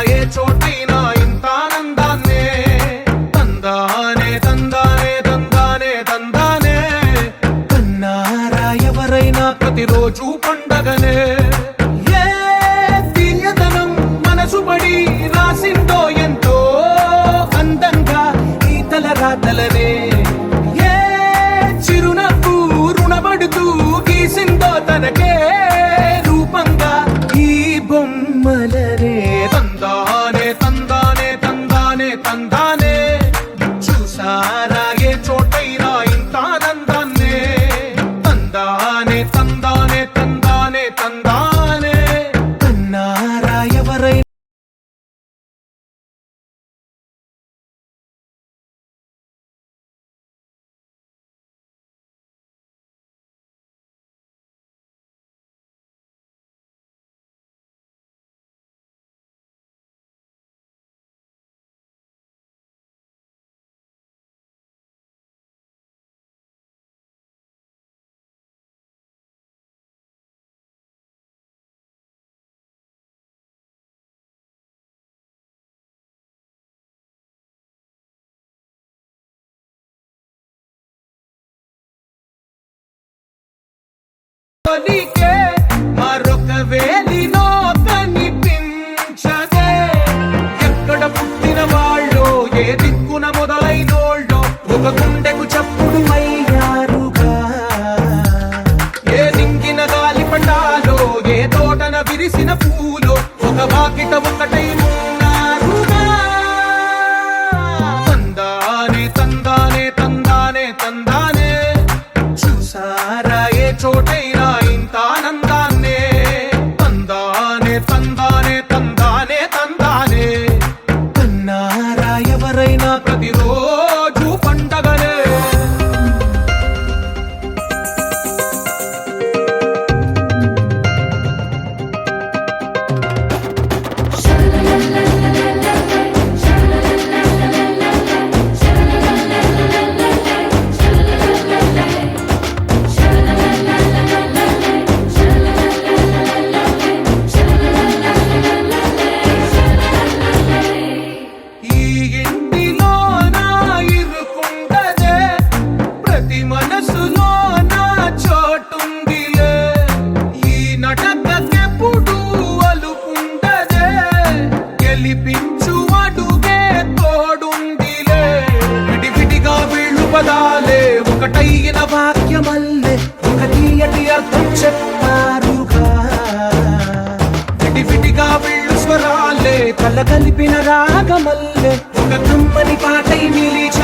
ఏ చోటైనా ఇంత ఆనందాన్నే తందానే తందానే తందానే తందానే కన్నారా ఎవరైనా ప్రతిరోజు పండగనే ఏ తీయదనం మనసు పడి రాసిందో ఎంతో అందంగా ఈ తలరాతలనే ఏ చిరునవ్వు రుణపడుతూ గీసిందో తనకే రూపంగా ఈ బొమ్మలనే తందానే తందానే తందానే తందానే చూసారా ఏ చోటైనా ఇంత ఆనందాన్నే తందానే తందానే తందానే తందానే కన్నారా ఎవరైనా నీకే మరొక వేలిలో కనిపించదే ఎక్కడ పుట్టిన వాళ్ళో ఏ దిక్కున మొదలైనోళ్ళో ఒక గుండెకు చప్పుడు అయ్యారుగా ఏ నింగిన గాలి పటాలో ఏ తోటన విరిసిన పూలో ఒక వాకిట ఒకటై ఉన్నారుగా తందానే తందానే తందానే తందానే చూసారా ఏ చోటైనా ఇంత ఆనందాన్నే తందానే తందానే తందానే తందానే కన్నారా ఎవరైనా ప్రతిరోజు పండగనే ఈ ఇంటిలో నా ఇరుకుండదే ప్రతి మనసులో నా చోటుందిలే ఈ నటకెప్పుడు అలుకుండదే గెలిపించు అడుగే తోడుందిలే విడివిడిగా వీళ్ళు పదాలే ఒకటైన వాక్యమల్లే ఒక తీయటి అర్థం చెప్పారుగా విడివిడిగా వీళ్ళు స్వరాలే కలగలిపిన రాగమల్లే ఒక కమ్మని పాటై నిలిచి